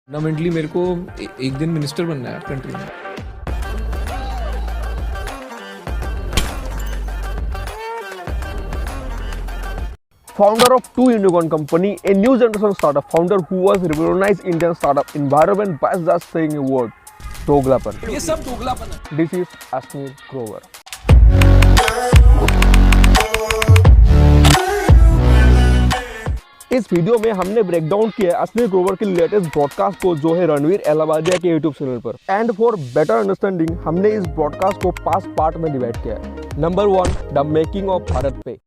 Fundamentally मेरे को एक दिन मिनिस्टर बनना है कंट्री में। Founder of Two Unicorn Company, a new generation startup founder who was revolutionized Indian startup environment by just saying a word, दोगलापन। ये सब दोगलापन है। This is Asnir Grover। इस वीडियो में हमने ब्रेक डाउन किया अस्नीर ग्रोवर की लेटेस्ट ब्रॉडकास्ट को, जो है रणवीर एलाबादिया के यूट्यूब चैनल पर। एंड फॉर बेटर अंडरस्टैंडिंग हमने इस ब्रॉडकास्ट को 5 पार्ट में डिवाइड किया है। Number 1, the making of Bharat पे।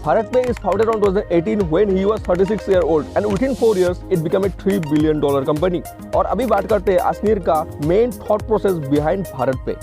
Bharat Pay is founded on 2018 when he was 36 years old and within 4 years it became a $3 billion company। और अभी बात करते हैं अस्नीर का main thought process behind Bharat पे।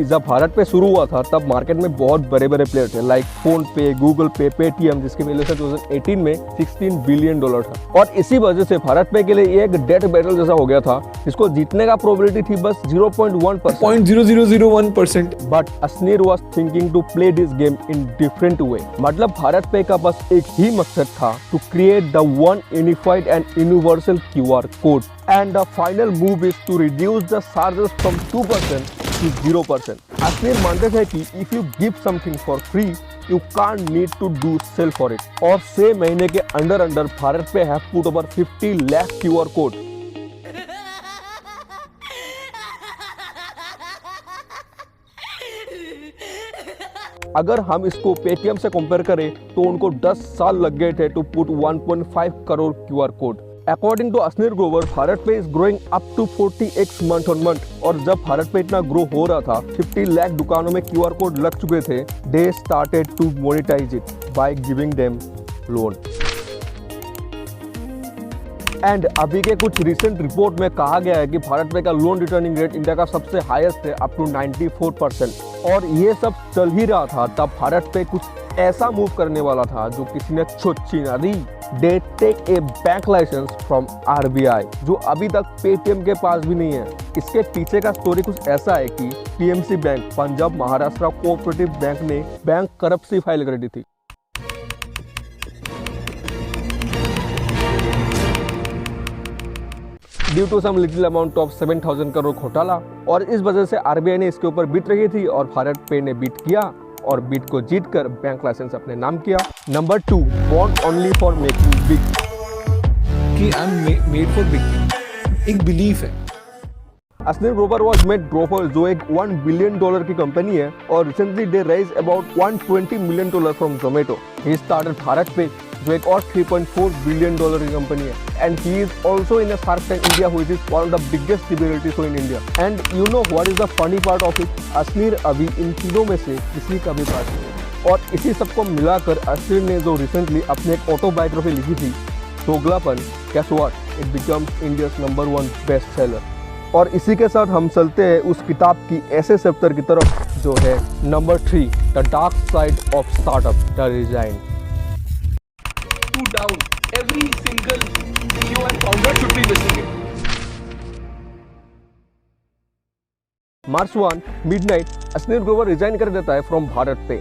जब भारत पे शुरू हुआ था तब मार्केट में बहुत बड़े बड़े प्लेयर थे, लाइक फोन पे, गूगल पे, पेटीएम, जिसकी वैल्यूएशन 2018 में $16 बिलियन था। और इसी वजह से भारत पे के लिए ये एक डेथ बैटल जैसा हो गया था, जिसको जीतने का प्रोबेबिलिटी थी बस 0.1%। 0.0001%। But Ashneer was thinking to play this game in different way. मतलब भारत पे का बस एक ही मकसद था, to create the one unified and universal QR code. And the final move is to reduce the charges from 2% to 0%। Ashneer मानते थे कि if you give something for free you can't need to do sell for it. और 6 महीने के अंदर भारत पे have put over 50 lakh QR code. अगर हम इसको पेटीएम से कंपेयर करें तो उनको 10 साल लग गए थे to put 1.5 crore QR code. According to अस्नीर Grover, Bharat पे is growing up to 40x month on month. और जब भारत पे इतना ग्रो हो रहा था, 50 लाख दुकानों में QR कोड लग चुके थे, they started to monetise it by giving them loan. And अभी के कुछ रिसेंट रिपोर्ट में कहा गया है कि भारत पे का लोन रिटर्निंग रेट इंडिया का सबसे हाईएस्ट है, अप टू 94%। और ये सब चल ही रहा था तब भारत पे कुछ ऐसा मूव करने वाला था जो किसी ने सोची ना दी। They take a bank license from RBI, जो अभी तक पेटीएम के पास भी नहीं है। इसके पीछे का स्टोरी कुछ ऐसा है कि PMC bank, Punjab Maharashtra cooperative bank ने बैंक करप्सी फाइल कर दी थी। Due to some little amount of 7,000 crore घोटाला। और इस वजह से RBI ने इसके ऊपर बीट रही थी और भारत पे ने बीट किया और बीट को जीतकर बैंक लाइसेंस अपने नाम किया। नंबर 2, बॉन्ड ओनली फॉर मेकिंग बिग, कि I am made for big, एक बिलीफ है। अस्नीर ग्रोवर वाज मेड ग्रोवर, जो एक $1 बिलियन की कंपनी है, और recently they raise about $120 million from Zomato. He started BharatPe, जो एक और $3.4 बिलियन की कंपनी है। And he is also in Shark Tank India, which is one of the biggest reality show in India. And you know what is the funny part of it, Ashneer अभी इन तीनों में से किसी का भी पार्ट नहीं है। और इसी सबको मिलाकर अस्नीर ने जो रिसेंटली अपने एक ऑटोबायोग्राफी लिखी थी, Doglapan, guess what, it becomes India's number 1 best seller. और इसी के साथ हम चलते हैं उस किताब की ऐसे चैप्टर की तरफ, जो है number 3, the dark side of startup, the design. Two down. Every single CEO and founder should be missing it. March 1 midnight Ashneer Grover resign कर देता है फ्रॉम भारत पे।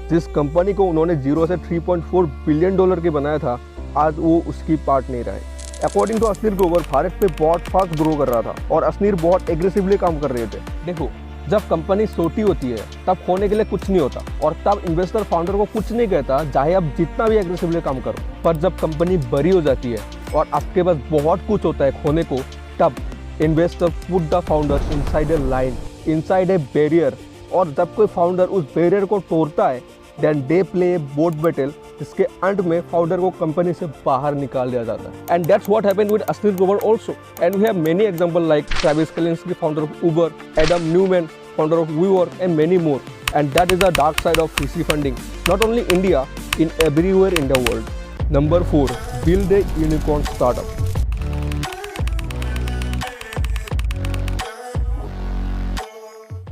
जिस कंपनी को उन्होंने 0 से $3.4 बिलियन की बनाया था, आज वो उसकी पार्ट नहीं रहा है। अकॉर्डिंग टू अस्नीर ग्रोवर, भारत पे बहुत फास्ट ग्रो कर रहा था और अस्नीर बहुत एग्रेसिवली काम कर रहे थे। देखो, जब कंपनी छोटी होती है तब खोने के लिए कुछ नहीं होता, और तब इन्वेस्टर फाउंडर को कुछ नहीं कहता, चाहे आप जितना भी एग्रेसिवली काम करो। पर जब कंपनी बड़ी हो जाती है और आपके पास बहुत कुछ होता है खोने को, तब investor put the founder inside a line, inside a barrier. और जब कोई फाउंडर उस बैरियर को तोड़ता है, then they play boat battle, जिसके अंत में फाउंडर को कंपनी से बाहर निकाल दिया जाता है। And that's what happened with Ashneer Grover also. And we have many example like Travis Kalanick, founder of Uber, Adam Neumann, founder of WeWork, and many more. And that is the dark side of VC funding, not only India, in everywhere in the world. Number 4, build a unicorn startup.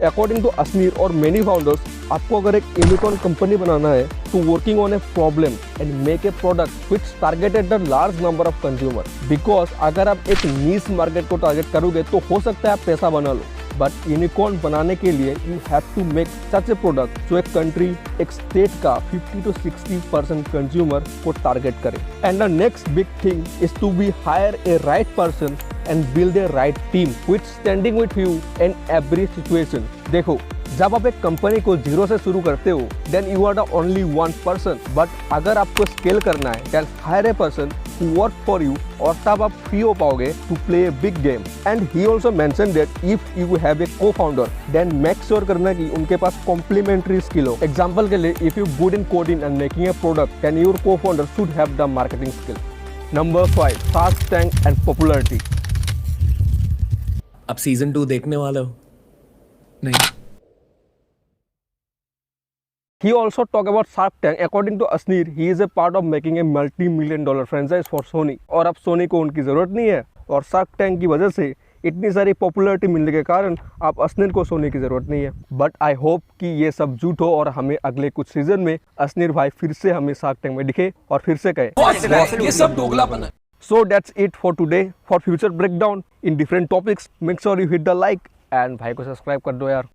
According to Asneer और many founders, आपको अगर एक unicorn company बनाना है तो working on a problem and make a product which targeted the large number of consumer. Because अगर आप एक niche market को टारगेट करोगे तो हो सकता है आप पैसा बना लो, बट यूनिकॉर्न बनाने के लिए you have to make such a product जो एक कंट्री, एक स्टेट का 50 to 60% कंज्यूमर को टारगेट करे। And the next big thing is to be hire a right person and build a right team which standing with you in every situation. देखो, जब आप एक कंपनी को जीरो से शुरू करते हो then you are the only one person, but अगर आपको स्केल करना है then hire a person who work for you, और तब आप फ्री हो पाओगे to play a big game. And he also mention that if you have a cofounder then make sure करना कि उनके पास कॉम्प्लीमेंट्री स्किल हो। एग्जाम्पल के लिए if you good in coding and making a product then your को founder should have the marketing skill. Number 5, shark tank and popularity. अब season 2 देखने वाले हो? नहीं। He also talk about Shark Tank. According to Asneer, he is a part of making a multi-million-dollar franchise for Sony. और अब सोनी को उनकी ज़रूरत नहीं है, और शार्क टैंक की वजह से इतनी सारी पॉपुलैरिटी मिलने के कारण अब असनीर को सोनी की ज़रूरत नहीं है। बट आई होप कि ये सब झूठ हो और हमें अगले कुछ सीजन में असनीर भाई फिर से हमें शार्क टैंक में दिखे और फिर से कहे ये सब दोगलापन है। So that's it for today. For future breakdown in different topics, make sure you hit the like and भाई को सब्सक्राइब कर दो यार।